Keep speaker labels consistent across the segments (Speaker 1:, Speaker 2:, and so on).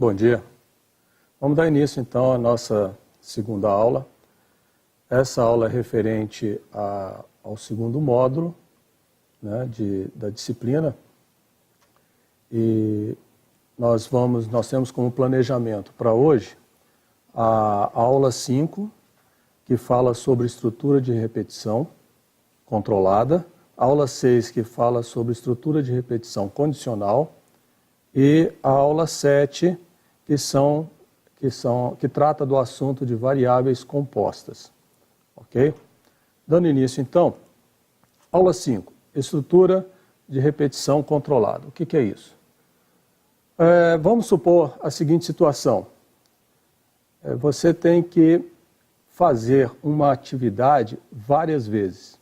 Speaker 1: Bom dia. Vamos dar início então à nossa segunda aula. Essa aula é referente ao segundo módulo, né, da disciplina. E nós temos como planejamento para hoje a aula 5, que fala sobre estrutura de repetição controlada, a aula 6, que fala sobre estrutura de repetição condicional, e a aula 7, que trata do assunto de variáveis compostas. Ok? Dando início, então, aula 5, estrutura de repetição controlada. O que é isso? Vamos supor a seguinte situação. Você tem que fazer uma atividade várias vezes.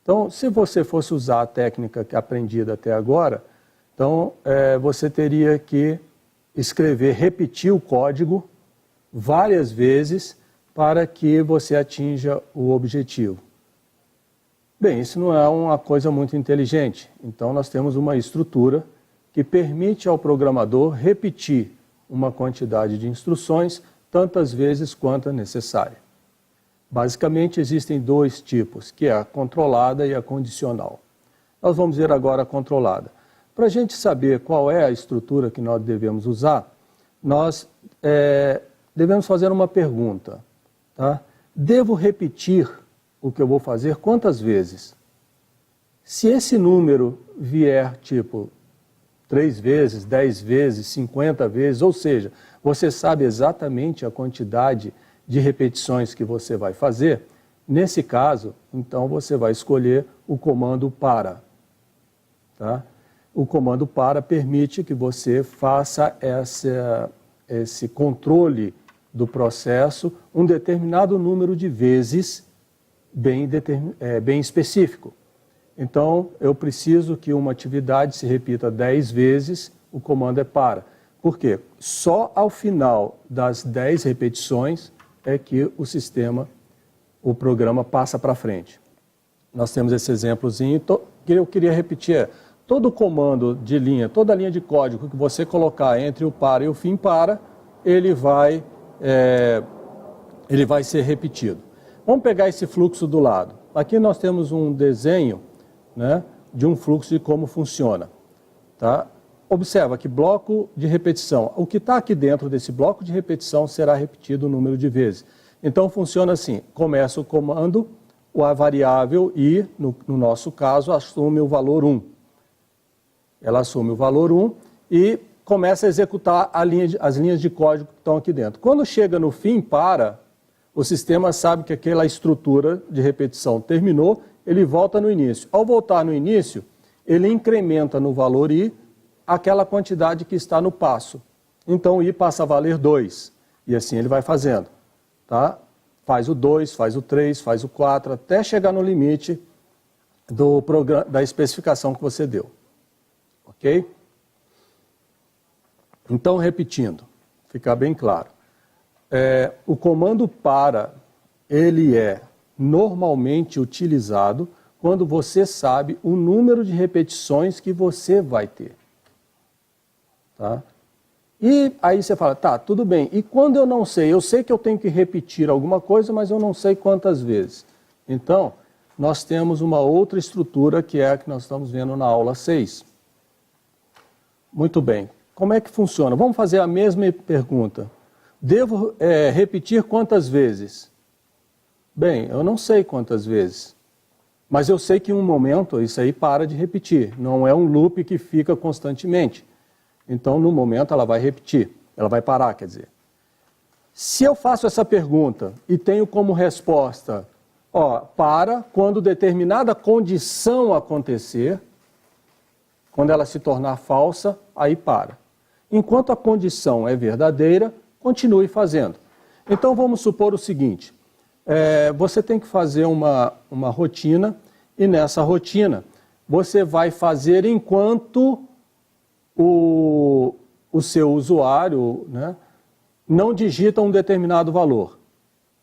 Speaker 1: Então, se você fosse usar a técnica que é aprendida até agora, então você teria que repetir o código várias vezes para que você atinja o objetivo. Bem, isso não é uma coisa muito inteligente. Então, nós temos uma estrutura que permite ao programador repetir uma quantidade de instruções tantas vezes quanto é necessária. Basicamente, existem dois tipos, que é a controlada e a condicional. Nós vamos ver agora a controlada. Para a gente saber qual é a estrutura que nós devemos usar, nós devemos fazer uma pergunta. Tá? Devo repetir o que eu vou fazer quantas vezes? Se esse número vier tipo 3 vezes, 10 vezes, 50 vezes, ou seja, você sabe exatamente a quantidade de repetições que você vai fazer, nesse caso, então você vai escolher o comando para. Tá? O comando para permite que você faça esse controle do processo um determinado número de vezes bem específico. Então, eu preciso que uma atividade se repita 10 vezes, o comando é para. Por quê? Só ao final das 10 repetições é que o programa passa para frente. Nós temos esse exemplozinho que eu queria repetir. Todo comando de linha, toda linha de código que você colocar entre o para e o fim para, ele vai ser repetido. Vamos pegar esse fluxo do lado. Aqui nós temos um desenho, né, de um fluxo de como funciona. Tá? Observa que bloco de repetição. O que está aqui dentro desse bloco de repetição será repetido o número de vezes. Então funciona assim, começa o comando, a variável i, no nosso caso, assume o valor 1. Ela assume o valor 1 e começa a executar as linhas de código que estão aqui dentro. Quando chega no fim para, o sistema sabe que aquela estrutura de repetição terminou, ele volta no início. Ao voltar no início, ele incrementa no valor i aquela quantidade que está no passo. Então, i passa a valer 2. E assim ele vai fazendo. Tá? Faz o 2, faz o 3, faz o 4, até chegar no limite da especificação que você deu. Ok? Então, repetindo, ficar bem claro. O comando para, ele é normalmente utilizado quando você sabe o número de repetições que você vai ter. Tá? E aí você fala, tá, tudo bem. E quando eu não sei? Eu sei que eu tenho que repetir alguma coisa, mas eu não sei quantas vezes. Então, nós temos uma outra estrutura que é a que nós estamos vendo na aula 6. Muito bem. Como é que funciona? Vamos fazer a mesma pergunta. Devo repetir quantas vezes? Bem, eu não sei quantas vezes. Mas eu sei que em um momento isso aí para de repetir. Não é um loop que fica constantemente. Então, no momento, ela vai repetir. Ela vai parar, quer dizer. Se eu faço essa pergunta e tenho como resposta, para quando determinada condição acontecer, quando ela se tornar falsa, aí para. Enquanto a condição é verdadeira, continue fazendo. Então, vamos supor o seguinte. Você tem que fazer uma rotina, e nessa rotina, você vai fazer enquanto o seu usuário, né, não digita um determinado valor.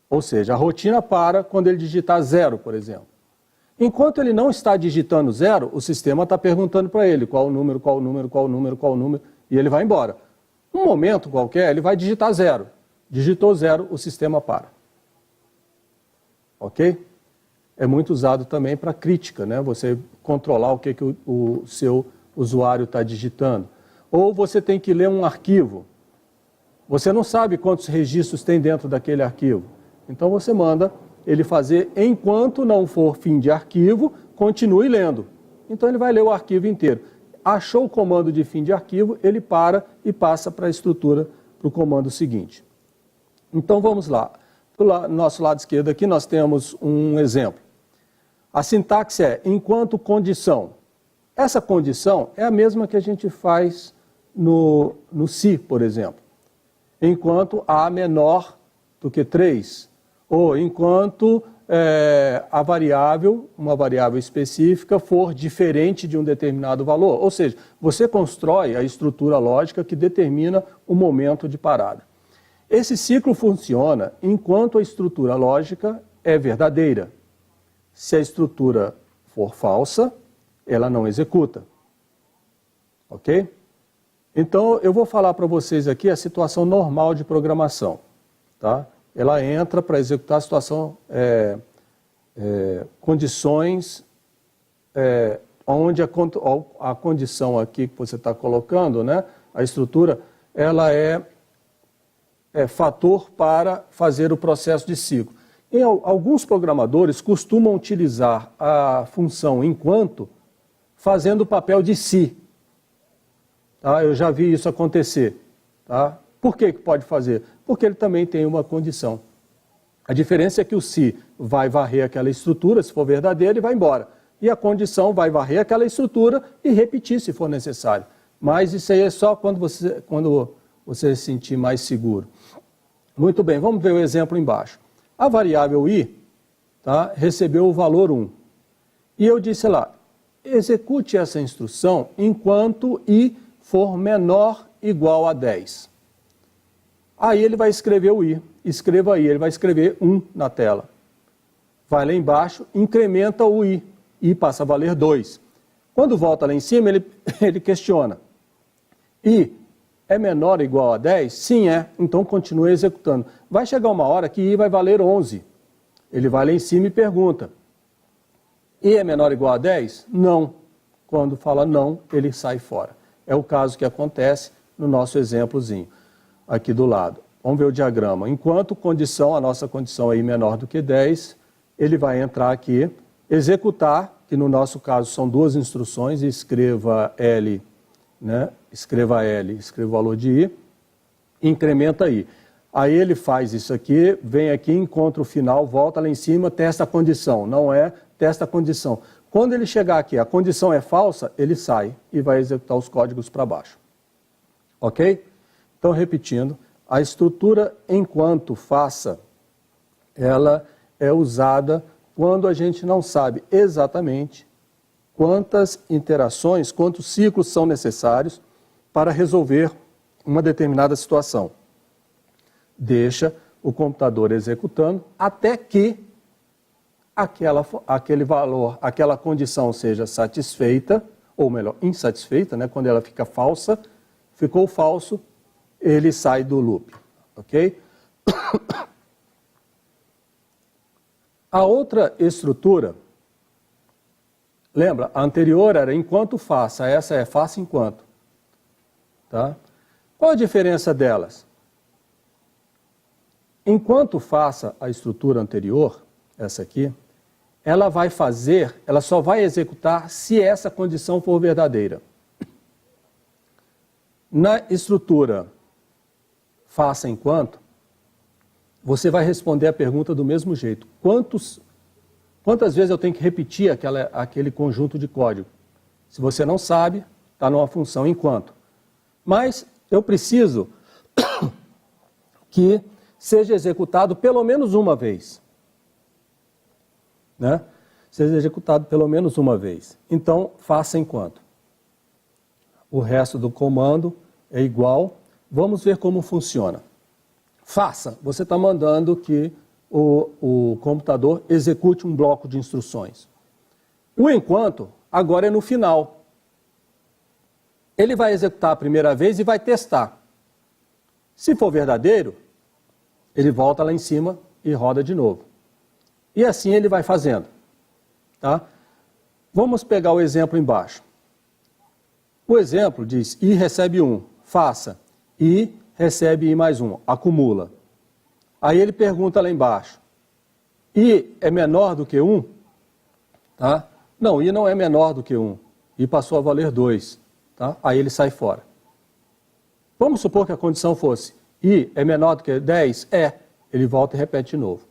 Speaker 1: Ou seja, a rotina para quando ele digitar 0, por exemplo. Enquanto ele não está digitando 0, o sistema está perguntando para ele qual o número, qual o número, qual o número, qual o número, e ele vai embora. Um momento qualquer, ele vai digitar 0. Digitou 0, o sistema para. Ok? É muito usado também para crítica, né? Você controlar o que o seu usuário está digitando. Ou você tem que ler um arquivo. Você não sabe quantos registros tem dentro daquele arquivo. Então você manda ele fazer, enquanto não for fim de arquivo, continue lendo. Então ele vai ler o arquivo inteiro. Achou o comando de fim de arquivo, ele para e passa para a estrutura, para o comando seguinte. Então vamos lá. Do nosso lado esquerdo aqui nós temos um exemplo. A sintaxe é enquanto condição. Essa condição é a mesma que a gente faz no se, por exemplo. Enquanto A menor do que 3. Ou enquanto a variável, uma variável específica, for diferente de um determinado valor. Ou seja, você constrói a estrutura lógica que determina o momento de parada. Esse ciclo funciona enquanto a estrutura lógica é verdadeira. Se a estrutura for falsa, ela não executa. Ok? Então, eu vou falar para vocês aqui a situação normal de programação. Tá? Ela entra para executar a situação, condições, onde a condição aqui que você está colocando, né, a estrutura, ela é fator para fazer o processo de ciclo. E alguns programadores costumam utilizar a função enquanto fazendo o papel de se. Tá? Eu já vi isso acontecer. Tá? Por que pode fazer? Porque ele também tem uma condição. A diferença é que o se vai varrer aquela estrutura, se for verdadeiro, e vai embora. E a condição vai varrer aquela estrutura e repetir se for necessário. Mas isso aí é só quando você se sentir mais seguro. Muito bem, vamos ver o exemplo embaixo. A variável i, tá, recebeu o valor 1. E eu disse lá, execute essa instrução enquanto i for menor ou igual a 10. Aí ele vai escrever o i. Escreva i, ele vai escrever 1 na tela. Vai lá embaixo, incrementa o i. I passa a valer 2. Quando volta lá em cima, ele questiona. I é menor ou igual a 10? Sim, é. Então continue executando. Vai chegar uma hora que i vai valer 11. Ele vai lá em cima e pergunta. I é menor ou igual a 10? Não. Quando fala não, ele sai fora. É o caso que acontece no nosso exemplozinho, aqui do lado. Vamos ver o diagrama. Enquanto condição, a nossa condição é i menor do que 10, ele vai entrar aqui, executar, que no nosso caso são 2 instruções, escreva L, né? Escreva L, escreva o valor de i, incrementa i. Aí ele faz isso aqui, vem aqui, encontra o final, volta lá em cima, testa a condição. Não é, testa a condição. Quando ele chegar aqui, a condição é falsa, ele sai e vai executar os códigos para baixo. Ok? Então, repetindo, a estrutura enquanto faça, ela é usada quando a gente não sabe exatamente quantas interações, quantos ciclos são necessários para resolver uma determinada situação. Deixa o computador executando até que aquele valor, aquela condição seja satisfeita, ou melhor, insatisfeita, né? Quando ela fica falsa, ficou falso, ele sai do loop, ok? A outra estrutura, lembra, a anterior era enquanto faça, essa é faça enquanto. Tá? Qual a diferença delas? Enquanto faça a estrutura anterior, essa aqui, ela vai fazer, ela só vai executar se essa condição for verdadeira. Na estrutura faça enquanto, você vai responder a pergunta do mesmo jeito. Quantas vezes eu tenho que repetir aquele conjunto de código? Se você não sabe, está numa função enquanto. Mas eu preciso que seja executado pelo menos uma vez. Né? Seja executado pelo menos uma vez. Então, faça enquanto. O resto do comando é igual. Vamos ver como funciona. Faça. Você está mandando que o computador execute um bloco de instruções. O enquanto, agora é no final. Ele vai executar a primeira vez e vai testar. Se for verdadeiro, ele volta lá em cima e roda de novo. E assim ele vai fazendo. Tá? Vamos pegar o exemplo embaixo. O exemplo diz I recebe 1, faça. I recebe I mais 1, acumula. Aí ele pergunta lá embaixo, I é menor do que 1? Tá? Não, I não é menor do que 1. I passou a valer 2. Tá? Aí ele sai fora. Vamos supor que a condição fosse I é menor do que 10? É. Ele volta e repete de novo.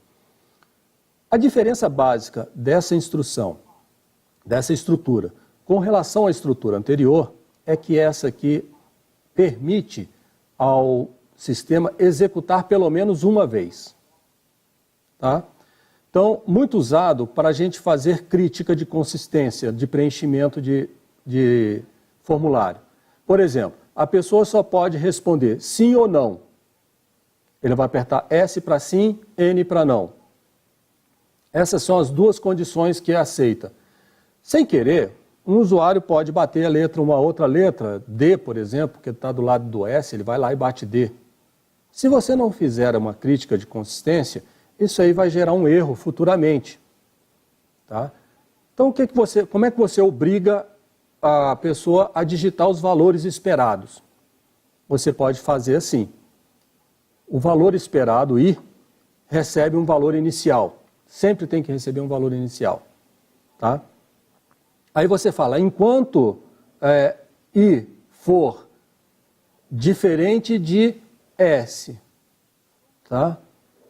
Speaker 1: A diferença básica dessa instrução, dessa estrutura, com relação à estrutura anterior, é que essa aqui permite ao sistema executar pelo menos uma vez. Tá? Então, muito usado para a gente fazer crítica de consistência, de preenchimento de formulário. Por exemplo, a pessoa só pode responder sim ou não. Ele vai apertar S para sim, N para não. Essas são as duas condições que aceita. Sem querer, um usuário pode bater a letra, uma outra letra, D, por exemplo, que está do lado do S, ele vai lá e bate D. Se você não fizer uma crítica de consistência, isso aí vai gerar um erro futuramente. Tá? Então, como é que você obriga a pessoa a digitar os valores esperados? Você pode fazer assim. O valor esperado, I, recebe um valor inicial. Sempre tem que receber um valor inicial. Tá? Aí você fala, enquanto I for diferente de S, tá?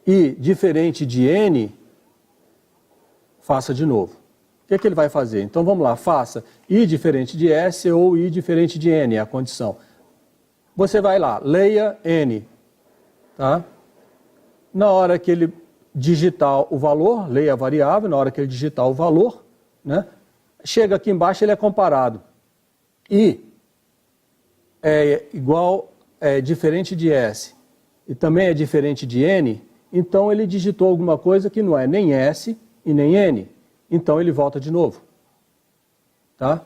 Speaker 1: I diferente de N, faça de novo. O que ele vai fazer? Então vamos lá, faça I diferente de S ou I diferente de N, é a condição. Você vai lá, leia N. Tá? Na hora que ele digitar o valor, leia a variável, na hora que ele digitar o valor, né? Chega aqui embaixo, ele é comparado. I é igual, é diferente de S e também é diferente de N, então ele digitou alguma coisa que não é nem S e nem N. Então ele volta de novo. Tá?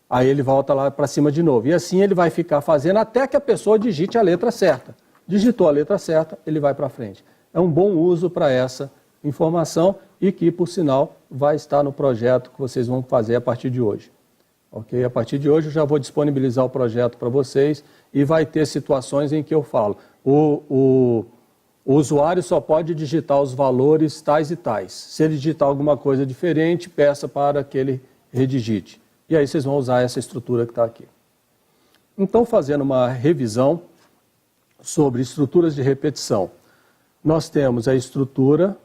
Speaker 1: Aí ele volta lá para cima de novo. E assim ele vai ficar fazendo até que a pessoa digite a letra certa. Digitou a letra certa, ele vai para frente. É um bom uso para essa informação e que, por sinal, vai estar no projeto que vocês vão fazer a partir de hoje. Ok? A partir de hoje eu já vou disponibilizar o projeto para vocês e vai ter situações em que eu falo, o usuário só pode digitar os valores tais e tais. Se ele digitar alguma coisa diferente, peça para que ele redigite. E aí vocês vão usar essa estrutura que está aqui. Então, fazendo uma revisão sobre estruturas de repetição, nós temos a estrutura,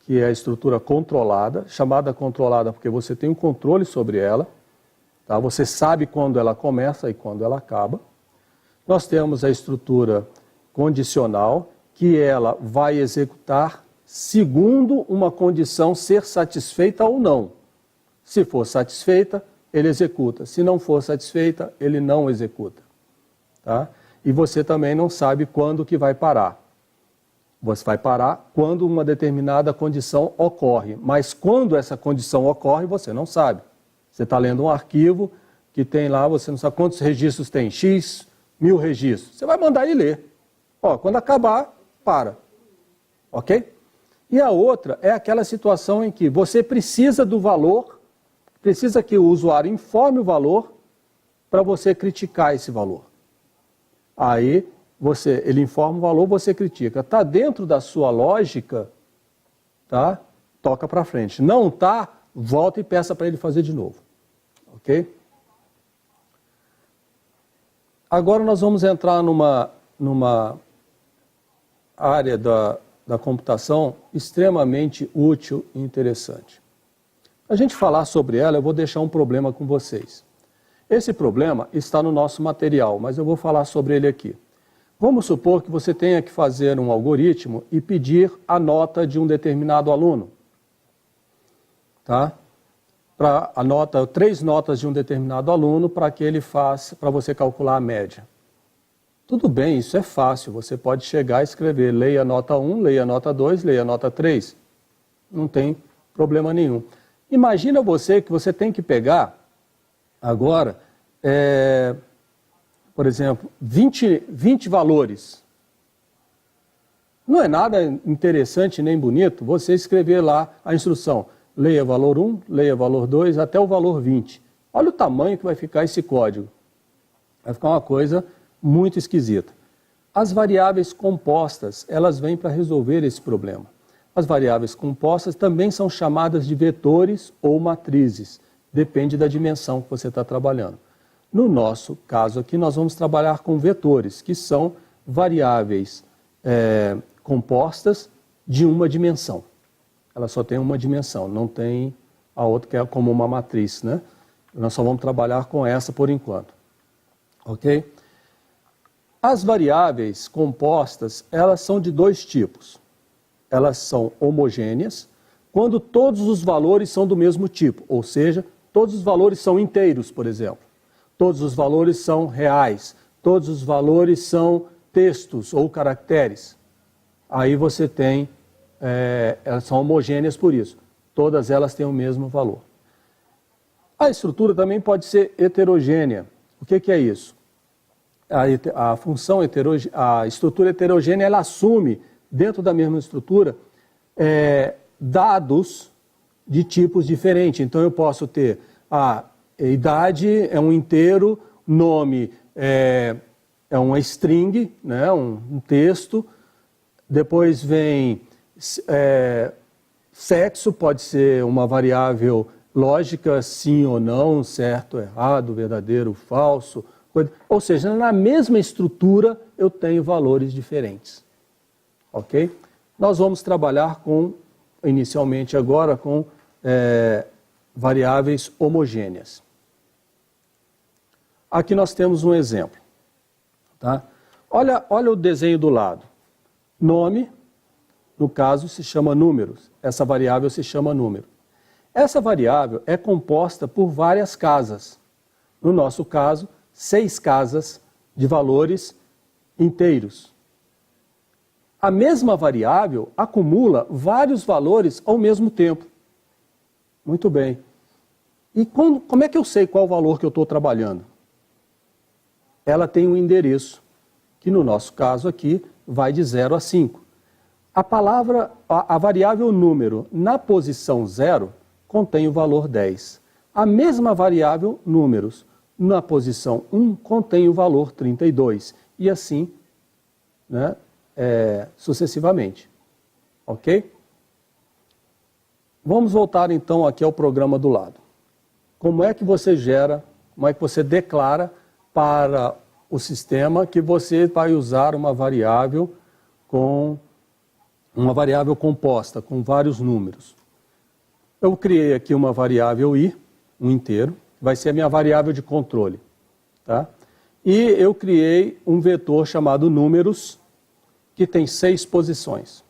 Speaker 1: que é a estrutura controlada, chamada controlada porque você tem um controle sobre ela, tá? Você sabe quando ela começa e quando ela acaba. Nós temos a estrutura condicional, que ela vai executar segundo uma condição ser satisfeita ou não. Se for satisfeita, ele executa. Se não for satisfeita, ele não executa. Tá? E você também não sabe quando que vai parar. Você vai parar quando uma determinada condição ocorre. Mas quando essa condição ocorre, você não sabe. Você está lendo um arquivo que tem lá, você não sabe quantos registros tem. X, 1000 registros. Você vai mandar ele ler. Ó, quando acabar, para. Ok? E a outra é aquela situação em que você precisa do valor, precisa que o usuário informe o valor para você criticar esse valor. Aí ele informa o valor, você critica. Está dentro da sua lógica, tá? Toca para frente. Não está, volta e peça para ele fazer de novo. Ok? Agora nós vamos entrar numa área da computação extremamente útil e interessante. Para a gente falar sobre ela, eu vou deixar um problema com vocês. Esse problema está no nosso material, mas eu vou falar sobre ele aqui. Vamos supor que você tenha que fazer um algoritmo e pedir a nota de um determinado aluno. Tá? A nota, 3 notas de um determinado aluno para que ele faça, para você calcular a média. Tudo bem, isso é fácil. Você pode chegar e escrever, leia a nota 1, leia a nota 2, leia a nota 3. Não tem problema nenhum. Imagina você que você tem que pegar agora, por exemplo, 20 valores. Não é nada interessante nem bonito você escrever lá a instrução. Leia valor 1, leia valor 2, até o valor 20. Olha o tamanho que vai ficar esse código. Vai ficar uma coisa muito esquisita. As variáveis compostas, elas vêm para resolver esse problema. As variáveis compostas também são chamadas de vetores ou matrizes. Depende da dimensão que você está trabalhando. No nosso caso aqui, nós vamos trabalhar com vetores, que são variáveis compostas de uma dimensão. Ela só tem uma dimensão, não tem a outra que é como uma matriz, né? Nós só vamos trabalhar com essa por enquanto. Ok? As variáveis compostas, elas são de dois tipos. Elas são homogêneas, quando todos os valores são do mesmo tipo, ou seja, todos os valores são inteiros, por exemplo. Todos os valores são reais, todos os valores são textos ou caracteres. Aí você tem, elas são homogêneas por isso. Todas elas têm o mesmo valor. A estrutura também pode ser heterogênea. O que é isso? A estrutura heterogênea, ela assume, dentro da mesma estrutura, dados de tipos diferentes. Então eu posso ter a idade é um inteiro, nome é uma string, né, um texto, depois vem sexo, pode ser uma variável lógica, sim ou não, certo, errado, verdadeiro, falso, ou seja, na mesma estrutura eu tenho valores diferentes, ok? Nós vamos trabalhar inicialmente agora com variáveis homogêneas. Aqui nós temos um exemplo, tá? Olha o desenho do lado. Nome, no caso, se chama números. Essa variável se chama número. Essa variável é composta por várias casas. No nosso caso, 6 casas de valores inteiros. A mesma variável acumula vários valores ao mesmo tempo. Muito bem. E como é que eu sei qual valor que eu estou trabalhando? Ela tem um endereço, que no nosso caso aqui vai de 0 a 5. A variável número na posição 0 contém o valor 10. A mesma variável números na posição 1 contém o valor 32. E assim, né, sucessivamente. Ok? Vamos voltar então aqui ao programa do lado. Como é que você declara para o sistema que você vai usar uma variável composta, com vários números. Eu criei aqui uma variável i, um inteiro, vai ser a minha variável de controle. Tá? E eu criei um vetor chamado números, que tem 6 posições.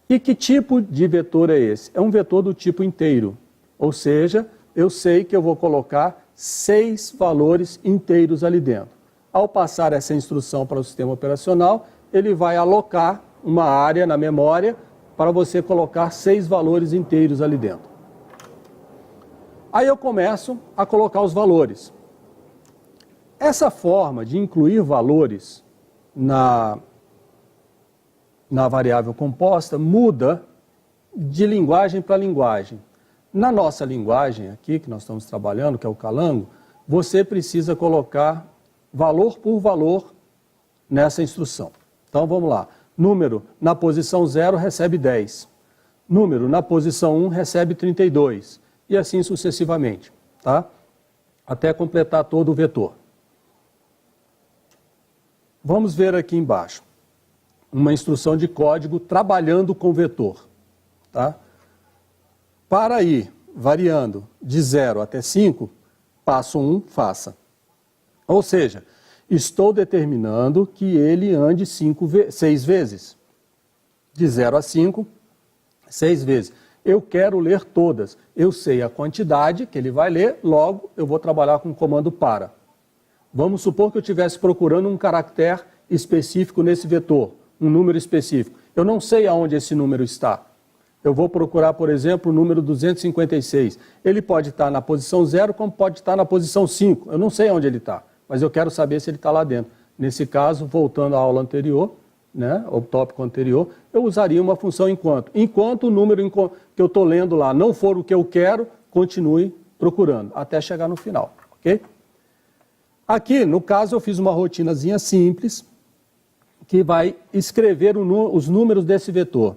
Speaker 1: E que tipo de vetor é esse? É um vetor do tipo inteiro, ou seja, eu sei que eu vou colocar 6 valores inteiros ali dentro. Ao passar essa instrução para o sistema operacional, ele vai alocar uma área na memória para você colocar 6 valores inteiros ali dentro. Aí eu começo a colocar os valores. Essa forma de incluir valores na variável composta muda de linguagem para linguagem. Na nossa linguagem aqui, que nós estamos trabalhando, que é o Calango, você precisa colocar valor por valor nessa instrução. Então vamos lá. Número na posição 0 recebe 10. Número na posição 1 recebe 32. E assim sucessivamente, tá? Até completar todo o vetor. Vamos ver aqui embaixo. Uma instrução de código trabalhando com vetor, tá? Para ir variando de 0 até 5, passo 1, faça. Ou seja, estou determinando que ele ande 6 vezes. De 0 a 5, 6 vezes. Eu quero ler todas. Eu sei a quantidade que ele vai ler, logo eu vou trabalhar com o comando para. Vamos supor que eu estivesse procurando um caractere específico nesse vetor, um número específico. Eu não sei aonde esse número está. Eu vou procurar, por exemplo, o número 256. Ele pode estar na posição 0, como pode estar na posição 5. Eu não sei onde ele está, mas eu quero saber se ele está lá dentro. Nesse caso, voltando à aula anterior, né, o tópico anterior, eu usaria uma função enquanto. Enquanto o número que eu estou lendo lá não for o que eu quero, continue procurando, até chegar no final, ok? Aqui, no caso, eu fiz uma rotinazinha simples, que vai escrever os números desse vetor.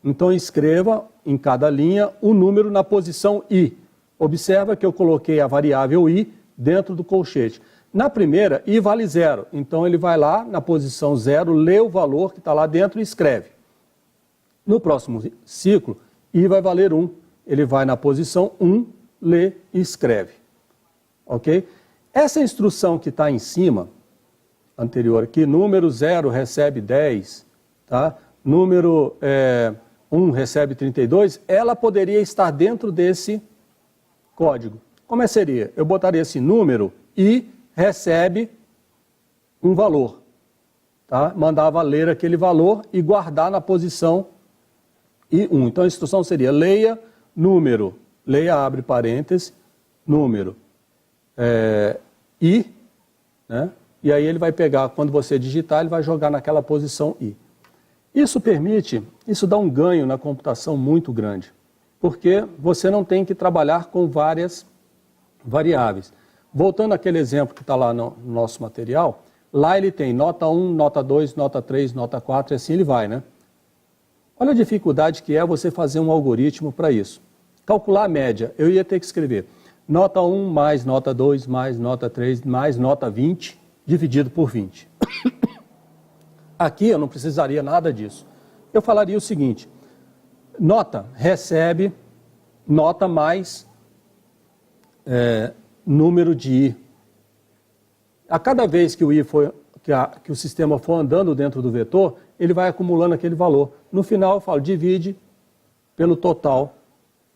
Speaker 1: Então, escreva em cada linha o número na posição i. Observa que eu coloquei a variável i dentro do colchete. Na primeira, i vale 0. Então, ele vai lá na posição 0, lê o valor que está lá dentro e escreve. No próximo ciclo, i vai valer 1. Ele vai na posição 1, lê e escreve. Ok? Essa instrução que está em cima, anterior aqui, número 0 recebe 10, tá? Número 1 recebe 32, ela poderia estar dentro desse código. Como seria? Eu botaria esse número e recebe um valor. Tá? Mandava ler aquele valor e guardar na posição I1. Então a instrução seria leia número, leia abre parênteses, número I, né? E aí ele vai pegar, quando você digitar, ele vai jogar naquela posição I. Isso dá um ganho na computação muito grande, porque você não tem que trabalhar com várias variáveis. Voltando àquele exemplo que está lá no nosso material, lá ele tem nota 1, nota 2, nota 3, nota 4 e assim ele vai, né? Olha a dificuldade que é você fazer um algoritmo para isso. Calcular a média, eu ia ter que escrever nota 1 mais nota 2 mais nota 3 mais nota 20 dividido por 20. Aqui eu não precisaria nada disso. Eu falaria o seguinte, nota recebe nota mais número de i. A cada vez que o i que o sistema for andando dentro do vetor, ele vai acumulando aquele valor. No final eu falo, divide pelo total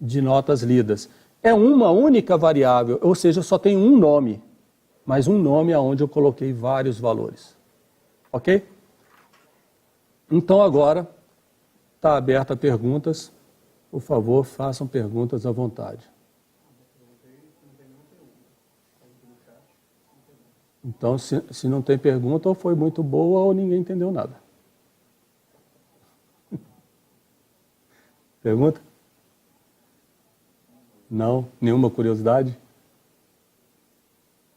Speaker 1: de notas lidas. É uma única variável, ou seja, só tem um nome, mas um nome onde eu coloquei vários valores. Ok? Então agora está aberta a perguntas. Por favor, façam perguntas à vontade. Então, se não tem pergunta, ou foi muito boa ou ninguém entendeu nada. Pergunta? Não? Nenhuma curiosidade?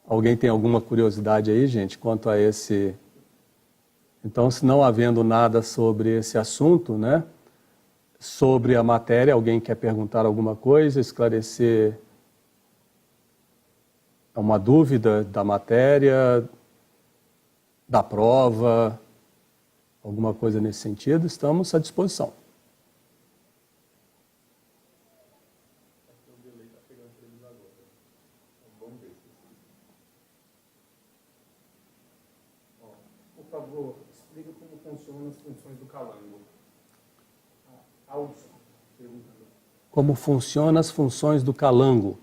Speaker 1: Alguém tem alguma curiosidade aí, gente, quanto a esse... Então, se não havendo nada sobre esse assunto, né, sobre a matéria, alguém quer perguntar alguma coisa, esclarecer uma dúvida da matéria, da prova, alguma coisa nesse sentido, estamos à disposição.
Speaker 2: Por favor, explica como funcionam as funções do Calango.
Speaker 1: Como funcionam as funções do Calango?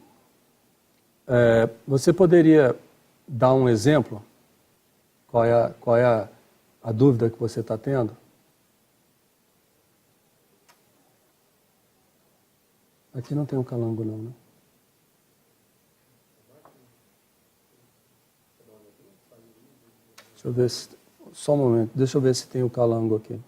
Speaker 1: Você poderia dar um exemplo? Qual é a dúvida que você está tendo? Aqui não tem um Calango não, né? Deixa eu ver se... Só um momento, deixa eu ver se tem o Calango aqui.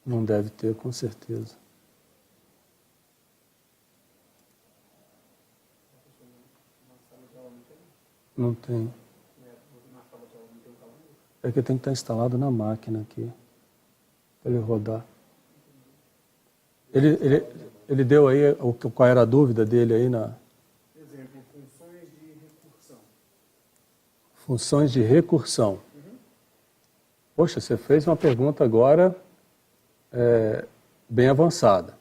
Speaker 1: Não deve ter, com certeza. Não tem. É que tem que estar instalado na máquina aqui, para ele rodar. Ele deu aí qual era a dúvida dele aí na...
Speaker 2: Exemplo, funções de recursão.
Speaker 1: Funções de recursão. Poxa, você fez uma pergunta agora bem avançada.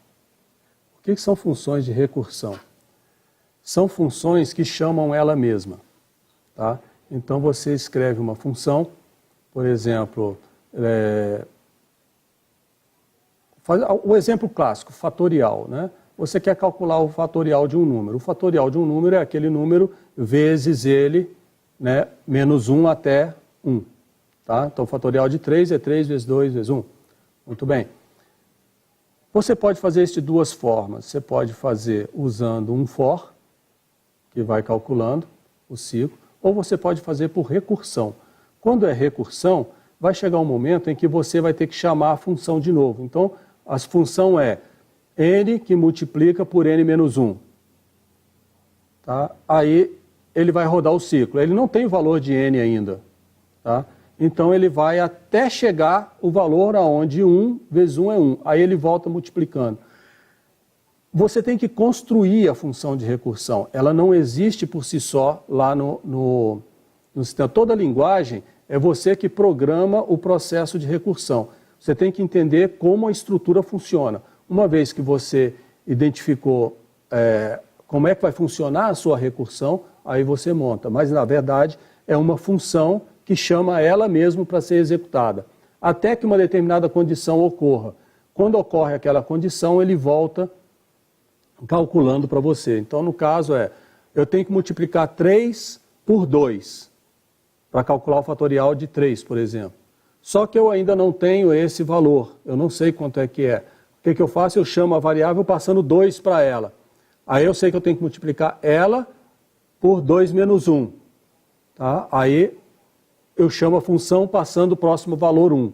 Speaker 1: O que são funções de recursão? São funções que chamam ela mesma. Tá? Então você escreve uma função, por exemplo, o exemplo clássico, fatorial, né? Você quer calcular o fatorial de um número. O fatorial de um número é aquele número vezes ele, né, menos 1 até 1. Tá? Então o fatorial de 3 é 3 vezes 2 vezes 1. Muito bem. Você pode fazer isso de duas formas. Você pode fazer usando um for, que vai calculando o ciclo, ou você pode fazer por recursão. Quando é recursão, vai chegar um momento em que você vai ter que chamar a função de novo. Então, a função é n que multiplica por n menos 1. Tá? Aí ele vai rodar o ciclo. Ele não tem o valor de n ainda. Tá? Então ele vai até chegar o valor aonde 1 vezes 1 é 1. Aí ele volta multiplicando. Você tem que construir a função de recursão. Ela não existe por si só lá no sistema. Toda linguagem é você que programa o processo de recursão. Você tem que entender como a estrutura funciona. Uma vez que você identificou como é que vai funcionar a sua recursão, aí você monta. Mas, na verdade, é uma função que chama ela mesma para ser executada, até que uma determinada condição ocorra. Quando ocorre aquela condição, ele volta calculando para você. Então, no caso, eu tenho que multiplicar 3 por 2, para calcular o fatorial de 3, por exemplo. Só que eu ainda não tenho esse valor, eu não sei quanto é que é. O que eu faço? Eu chamo a variável passando 2 para ela. Aí eu sei que eu tenho que multiplicar ela por 2 menos 1. Tá? Aí eu chamo a função passando o próximo valor 1.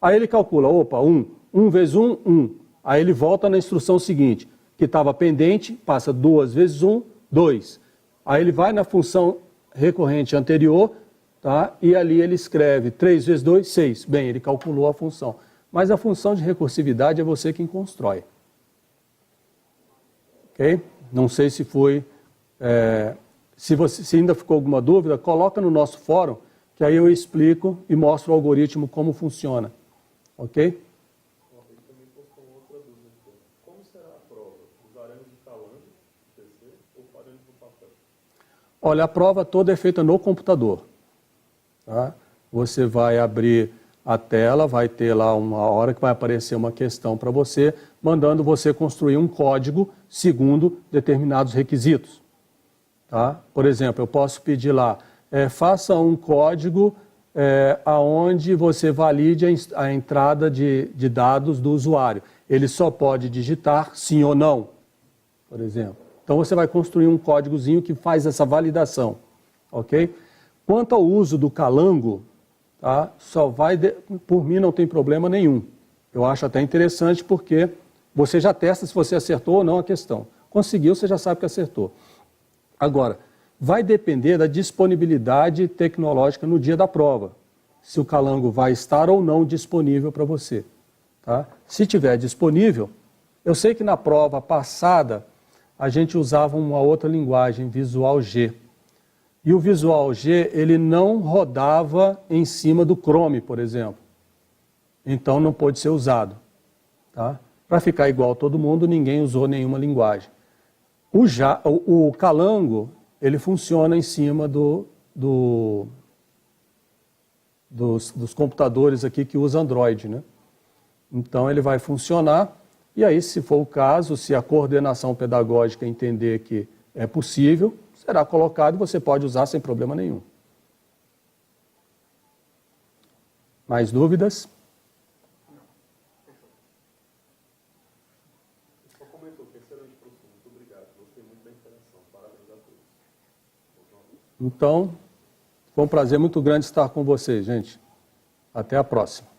Speaker 1: Aí ele calcula, 1 vezes 1, 1. Aí ele volta na instrução seguinte, que estava pendente, passa 2 vezes 1, 2. Aí ele vai na função recorrente anterior, tá? E ali ele escreve 3 vezes 2, 6. Bem, ele calculou a função. Mas a função de recursividade é você quem constrói. Ok? Não sei se foi... Se ainda ficou alguma dúvida, coloca no nosso fórum, que aí eu explico e mostro o algoritmo como funciona. Ok?
Speaker 2: Ele também postou outra dúvida aqui. Como será a prova? Usaremos de calango, PC, ou faremos no papel?
Speaker 1: Olha, a prova toda é feita no computador. Tá? Você vai abrir a tela, vai ter lá uma hora que vai aparecer uma questão para você, mandando você construir um código segundo determinados requisitos. Tá? Por exemplo, eu posso pedir lá, faça um código aonde você valide a entrada de dados do usuário. Ele só pode digitar sim ou não, por exemplo. Então você vai construir um códigozinho que faz essa validação. Ok? Quanto ao uso do calango, tá? Por mim não tem problema nenhum. Eu acho até interessante porque você já testa se você acertou ou não a questão. Conseguiu, você já sabe que acertou. Agora, vai depender da disponibilidade tecnológica no dia da prova, se o calango vai estar ou não disponível para você. Tá? Se tiver disponível, eu sei que na prova passada a gente usava uma outra linguagem, Visual G. E o Visual G, ele não rodava em cima do Chrome, por exemplo. Então não pôde ser usado. Tá? Para ficar igual a todo mundo, ninguém usou nenhuma linguagem. O calango, ele funciona em cima dos computadores aqui que usam Android, né? Então ele vai funcionar, e aí, se for o caso, se a coordenação pedagógica entender que é possível, será colocado e você pode usar sem problema nenhum. Mais dúvidas?
Speaker 2: Só comentou que excelente professor, muito obrigado. Gostei muito da interação. Parabéns a todos.
Speaker 1: Então, foi um prazer muito grande estar com vocês, gente. Até a próxima.